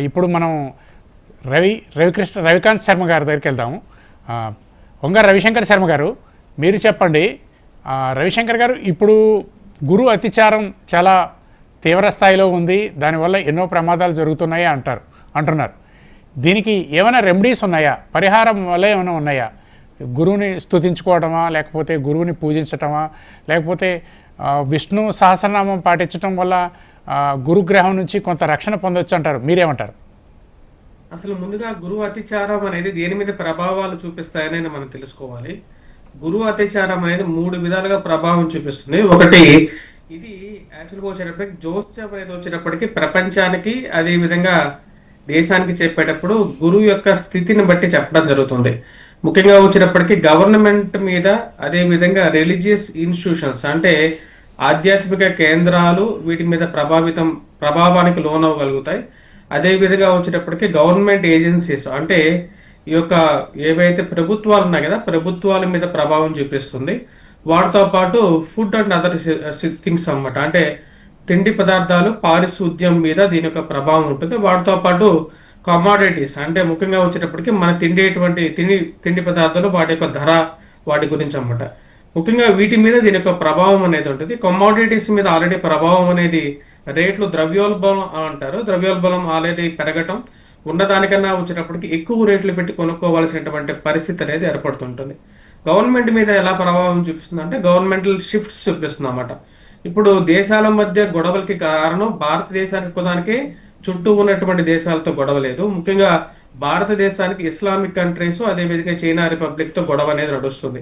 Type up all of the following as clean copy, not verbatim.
ఇప్పుడు మనం రవికాంత్ శర్మ గారి దగ్గరికి వెళ్దాము. వంగ రవిశంకర్ శర్మ గారు, మీరు చెప్పండి. రవిశంకర్ గారు, ఇప్పుడు గురు అతిచారం చాలా తీవ్ర స్థాయిలో ఉంది, దానివల్ల ఎన్నో ప్రమాదాలు జరుగుతున్నాయి అంటున్నారు. దీనికి ఏమైనా రెమెడీస్ ఉన్నాయా? పరిహారం వల్ల ఏమైనా ఉన్నాయా? గురువుని స్తుతించుకోవడమా, లేకపోతే గురువుని పూజించటమా, లేకపోతే విష్ణు సహస్రనామం పాటించడం వల్ల గురుగ్రహం నుంచి కొంత రక్షణ పొందొచ్చు అంటారు. మీరేమంటారు? అసలు ముందుగా గురువు అతిచారం అనేది దేని మీద ప్రభావాలు చూపిస్తాయనేది మనం తెలుసుకోవాలి. గురువు అతిచారం అనేది 3 విధాలుగా ప్రభావం చూపిస్తుంది. ఒకటి, ఇది యాక్చువల్గా వచ్చేటప్పటికి జోస్యం అనేది వచ్చేటప్పటికి ప్రపంచానికి అదే విధంగా దేశానికి చెప్పేటప్పుడు గురువు యొక్క స్థితిని బట్టి చెప్పడం జరుగుతుంది. ముఖ్యంగా వచ్చేటప్పటికి గవర్నమెంట్ మీద, అదే విధంగా రిలీజియస్ ఇన్స్టిట్యూషన్స్ అంటే ఆధ్యాత్మిక కేంద్రాలు వీటి మీద ప్రభావానికి లోనవ్వగలుగుతాయి. అదే విధంగా వచ్చేటప్పటికి గవర్నమెంట్ ఏజెన్సీస్ అంటే ఈ యొక్క ఏవైతే ప్రభుత్వాలు ఉన్నాయి కదా, ప్రభుత్వాల మీద ప్రభావం చూపిస్తుంది. వాటితో పాటు ఫుడ్ అండ్ అదర్ థింగ్స్ అన్నమాట, అంటే తిండి పదార్థాలు, పారిశుద్ధ్యం మీద దీని యొక్క ప్రభావం ఉంటుంది. వాటితో పాటు కమాడిటీస్ అంటే ముఖ్యంగా వచ్చేటప్పటికి మన తిండి పదార్థాలు, వాటి యొక్క ధర, వాటి గురించి అన్నమాట. ముఖ్యంగా వీటి మీద దీని యొక్క ప్రభావం అనేది ఉంటుంది. కమాడిటీస్ మీద ఆల్రెడీ ప్రభావం అనేది రేట్లు ద్రవ్యోల్బణం అంటారు. ద్రవ్యోల్బణం ఆల్రెడీ పెరగటం, ఉన్నదానికన్నా వచ్చేటప్పటికి ఎక్కువ రేట్లు పెట్టి కొనుక్కోవాల్సినటువంటి పరిస్థితి అనేది ఏర్పడుతుంటుంది. గవర్నమెంట్ మీద ఎలా ప్రభావం చూపిస్తుంది అంటే గవర్నమెంటల్ షిఫ్ట్స్ చూపిస్తుంది అన్నమాట. ఇప్పుడు దేశాల మధ్య గొడవలకి కారణం భారతదేశానికి కొదానికి చుట్టూ ఉన్నటువంటి దేశాలతో గొడవ లేదు. ముఖ్యంగా భారతదేశానికి ఇస్లామిక్ కంట్రీస్, అదేవిధంగా చైనా రిపబ్లిక్తో గొడవ అనేది నడుస్తుంది.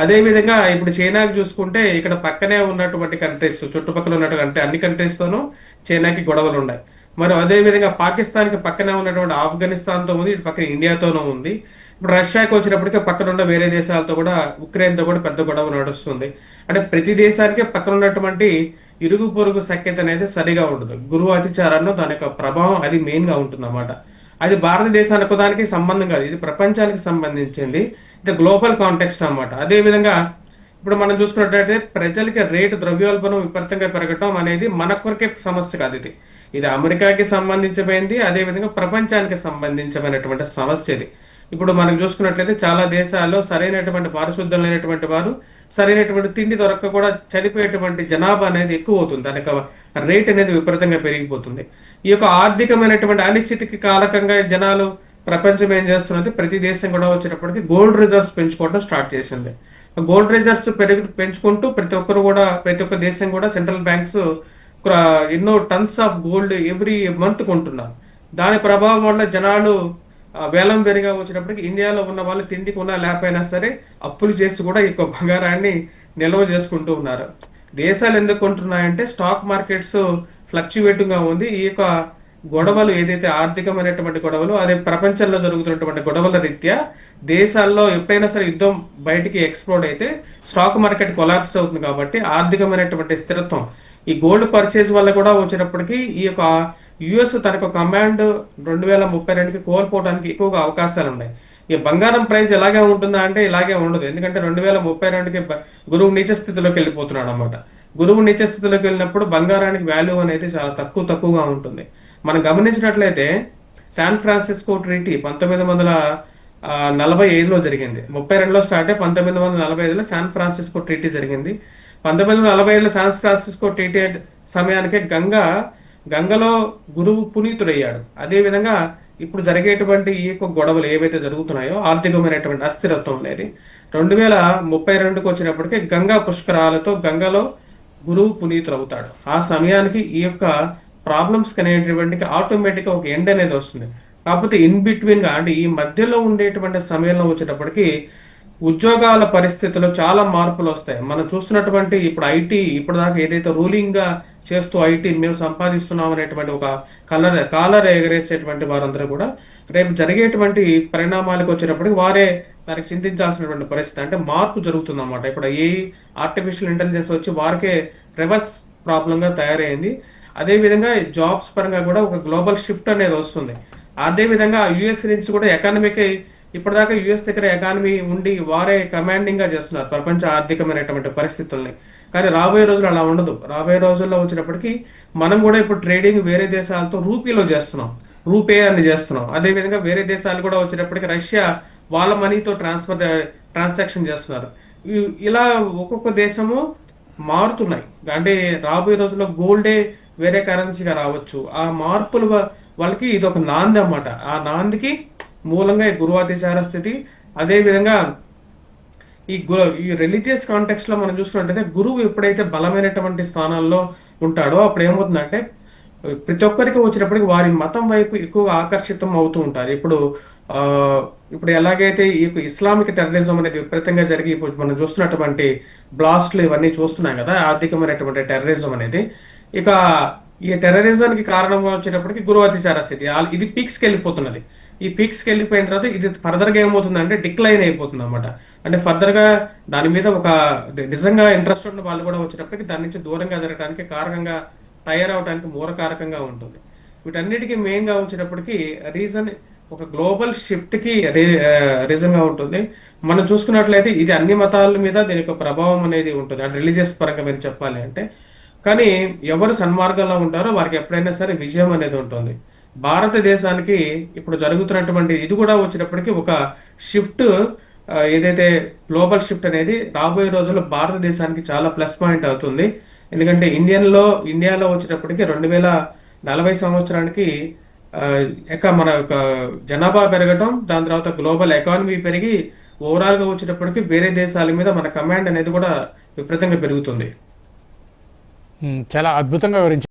అదేవిధంగా ఇప్పుడు చైనాకి చూసుకుంటే ఇక్కడ పక్కనే ఉన్నటువంటి కంట్రీస్, చుట్టుపక్కల ఉన్నటువంటి అన్ని కంట్రీస్తోనూ చైనాకి గొడవలు ఉన్నాయి. మరి అదేవిధంగా పాకిస్తాన్కి పక్కనే ఉన్నటువంటి ఆఫ్ఘనిస్తాన్తో ఉంది, ఇటు పక్కన ఇండియాతోనూ ఉంది. ఇప్పుడు రష్యాకి వచ్చినప్పటికీ పక్కన ఉన్న వేరే దేశాలతో కూడా, ఉక్రెయిన్తో కూడా పెద్ద గొడవ నడుస్తుంది. అంటే ప్రతి దేశానికి పక్కన ఉన్నటువంటి ఇరుగు పొరుగు సఖ్యత అనేది సరిగా ఉండదు. గురువు అతిచారాన్ని దాని యొక్క ప్రభావం అది మెయిన్గా ఉంటుంది అన్నమాట. అది భారతదేశానికి దానికి సంబంధం కాదు, ఇది ప్రపంచానికి సంబంధించింది. ఇది గ్లోబల్ కాంటెక్స్ట్ అన్నమాట. అదేవిధంగా ఇప్పుడు మనం చూసుకున్నట్లయితే ప్రజలకి రేటు ద్రవ్యోల్బణం విపరీతంగా పెరగటం అనేది మన కొరకే సమస్య కాదు. ఇది అమెరికాకి సంబంధించమైంది, అదేవిధంగా ప్రపంచానికి సంబంధించినటువంటి సమస్య ఇది. ఇప్పుడు మనం చూసుకున్నట్లయితే చాలా దేశాల్లో సరైనటువంటి పారిశుద్ధ్యం లేనటువంటి వారు, సరైనటువంటి తిండి దొరక్క కూడా చనిపోయేటువంటి జనాభా అనేది ఎక్కువ అవుతుంది. దానికి రేట్ అనేది విపరీతంగా పెరిగిపోతుంది. ఈ యొక్క ఆర్థికమైనటువంటి అనిశ్చితికి కారకంగా జనాలు, ప్రపంచం ఏం చేస్తున్నది, ప్రతి దేశం కూడా వచ్చేటప్పటికి గోల్డ్ రిజర్వ్స్ పెంచుకోవడం స్టార్ట్ చేసింది. గోల్డ్ రిజర్వ్స్ పెంచుకుంటూ ప్రతి ఒక్క దేశం కూడా సెంట్రల్ బ్యాంక్స్ ఎన్నో tons of gold every month కొంటున్నారు. దాని ప్రభావం వల్ల జనాలు వేలం వెరిగా వచ్చినప్పటికీ ఇండియాలో ఉన్న వాళ్ళు తిండి కొన్నా లేకపోయినా సరే అప్పులు చేసి కూడా ఈ బంగారాన్ని నిల్వ చేసుకుంటూ ఉన్నారు. దేశాలు ఎందుకు కొంటున్నాయంటే స్టాక్ మార్కెట్స్ ఫ్లక్చువేటింగ్గా ఉంది. ఈ యొక్క గొడవలు ఏదైతే ఆర్థికమైనటువంటి గొడవలు, అదే ప్రపంచంలో జరుగుతున్నటువంటి గొడవల రీత్యా దేశాల్లో ఎప్పుడైనా సరే యుద్ధం బయటికి ఎక్స్ప్లోడ్ అయితే స్టాక్ మార్కెట్ కొలాప్స్ అవుతుంది. కాబట్టి ఆర్థికమైనటువంటి స్థిరత్వం ఈ గోల్డ్ పర్చేజ్ వల్ల కూడా వచ్చేటప్పటికి ఈ యొక్క యుఎస్ తనకు కమాండ్ 2032కి కోల్పోవడానికి ఎక్కువగా అవకాశాలు ఉన్నాయి. ఈ బంగారం ప్రైస్ ఎలాగే ఉంటుందా అంటే ఇలాగే ఉండదు. ఎందుకంటే 2032కి గురువు నీచ స్థితిలోకి వెళ్ళిపోతున్నాడు అన్నమాట. గురువు నీచ స్థితిలోకి వెళ్ళినప్పుడు బంగారానికి వాల్యూ అనేది చాలా తక్కువగా ఉంటుంది. మనం గమనించినట్లయితే శాన్ ఫ్రాన్సిస్కో ట్రీటీ 1945లో జరిగింది. 32లో స్టార్ట్ అయ్యి 1945లో శాన్ ఫ్రాన్సిస్కో ట్రీటీ జరిగింది. 1945లో శాన్ ఫ్రాన్సిస్కో ట్రీటీ సమయానికి గంగలో గురువు పునీతుడయ్యాడు. అదేవిధంగా ఇప్పుడు జరిగేటువంటి ఈ యొక్క గొడవలు ఏవైతే జరుగుతున్నాయో ఆర్థికమైనటువంటి అస్థిరత్వం అనేది 2032కి వచ్చినప్పటికీ గంగా పుష్కరాలతో గంగలో గురువు పునీతుడు అవుతాడు. ఆ సమయానికి ఈ యొక్క ప్రాబ్లమ్స్ అనేటువంటి ఆటోమేటిక్గా ఒక ఎండ్ అనేది వస్తుంది. కాకపోతే ఇన్ బిట్వీన్గా అంటే ఈ మధ్యలో ఉండేటువంటి సమయంలో వచ్చేటప్పటికి ఉద్యోగాల పరిస్థితుల్లో చాలా మార్పులు వస్తాయి. మనం చూస్తున్నటువంటి ఇప్పుడు ఐటీ ఇప్పటిదాకా ఏదైతే రూలింగ్గా చేస్తూ ఐటీ మేము సంపాదిస్తున్నాం అనేటువంటి ఒక కాలర్ ఎగరేసేటువంటి వారందరూ కూడా రేపు జరిగేటువంటి పరిణామాలకు వచ్చేటప్పటికి వారే దానికి చింతించాల్సినటువంటి పరిస్థితి, అంటే మార్పు జరుగుతుంది అన్నమాట. ఇప్పుడు ఆర్టిఫిషియల్ ఇంటెలిజెన్స్ వచ్చి వారికే రివర్స్ ప్రాబ్లంగా తయారైంది. అదేవిధంగా జాబ్స్ పరంగా కూడా ఒక గ్లోబల్ షిఫ్ట్ అనేది వస్తుంది. అదేవిధంగా యుఎస్ నుంచి కూడా ఎకానమీకి ఇప్పటిదాకా యుఎస్ దగ్గర ఎకానమీ ఉండి వారే కమాండింగ్గా చేస్తున్నారు ప్రపంచ ఆర్థికమైనటువంటి పరిస్థితుల్ని. కానీ రాబోయే రోజులు అలా ఉండదు. రాబోయే రోజుల్లో వచ్చినప్పటికీ మనం కూడా ఇప్పుడు ట్రేడింగ్ వేరే దేశాలతో రూపీలో చేస్తున్నాం. రూపే అని చేస్తున్నాం. అదేవిధంగా వేరే దేశాలు కూడా వచ్చేటప్పటికి రష్యా వాళ్ళ మనీతో ట్రాన్సాక్షన్ చేస్తున్నారు. ఇలా ఒక్కొక్క దేశము మారుతున్నాయి. అంటే రాబోయే రోజుల్లో గోల్డే వేరే కరెన్సీగా రావచ్చు. ఆ మార్పులు వాళ్ళకి ఇది ఒక నాంది అన్నమాట. ఆ నాందికి మూలంగా ఈ గురువు అతిచార స్థితి. అదేవిధంగా ఈ రిలీజియస్ కాంటెక్స్ట్ లో మనం చూసుకున్నట్టయితే గురువు ఎప్పుడైతే బలమైనటువంటి స్థానాల్లో ఉంటాడో అప్పుడు ఏమవుతుందంటే ప్రతి ఒక్కరికి వచ్చినప్పటికి వారి మతం వైపు ఎక్కువ ఆకర్షితం అవుతూ ఉంటారు. ఆ, ఇప్పుడు ఎలాగైతే ఈ ఇస్లామిక్ టెర్రరిజం అనేది విపరీతంగా జరిగి ఇప్పుడు మనం చూస్తున్నటువంటి బ్లాస్ట్లు ఇవన్నీ చూస్తున్నాం కదా, ఆర్థికమైనటువంటి టెర్రరిజం అనేది. ఇక ఈ టెర్రరిజానికి కారణం వచ్చేటప్పటికి గురువు అతిచార స్థితి. ఇది పీక్స్కి వెళ్ళిపోతున్నది. ఈ పీక్స్కి వెళ్ళిపోయిన తర్వాత ఇది ఫర్దర్గా ఏమవుతుందంటే డిక్లైన్ అయిపోతుంది అనమాట. అంటే ఫర్దర్గా దాని మీద ఒక నిజంగా ఇంట్రెస్ట్ ఉన్న వాళ్ళు కూడా వచ్చేటప్పటికి దాని నుంచి దూరంగా జరగడానికి కారకంగా తయారవడానికి మూలకారకంగా ఉంటుంది. వీటన్నిటికీ మెయిన్గా వచ్చేటప్పటికి రీజన్ ఒక గ్లోబల్ షిఫ్ట్కి రీజన్గా ఉంటుంది. మనం చూసుకున్నట్లయితే ఇది అన్ని మతాల మీద దీని యొక్క ప్రభావం అనేది ఉంటుంది, అంటే రిలీజియస్ పరంగా మీరు చెప్పాలి అంటే. కానీ ఎవరు సన్మార్గంలో ఉంటారో వారికి ఎప్పుడైనా సరే విజయం అనేది ఉంటుంది. భారతదేశానికి ఇప్పుడు జరుగుతున్నటువంటి ఇది కూడా వచ్చేటప్పటికి ఒక షిఫ్ట్, ఏదైతే గ్లోబల్ షిఫ్ట్ అనేది రాబోయే రోజుల్లో భారతదేశానికి చాలా ప్లస్ పాయింట్ అవుతుంది. ఎందుకంటే ఇండియాలో వచ్చేటప్పటికి 2040 సంవత్సరానికి మన యొక్క జనాభా పెరగటం, దాని తర్వాత గ్లోబల్ ఎకానమీ పెరిగి ఓవరాల్గా వచ్చేటప్పటికి వేరే దేశాల మీద మన కమాండ్ అనేది కూడా విపరీతంగా పెరుగుతుంది. చాలా అద్భుతంగా వివరించారు.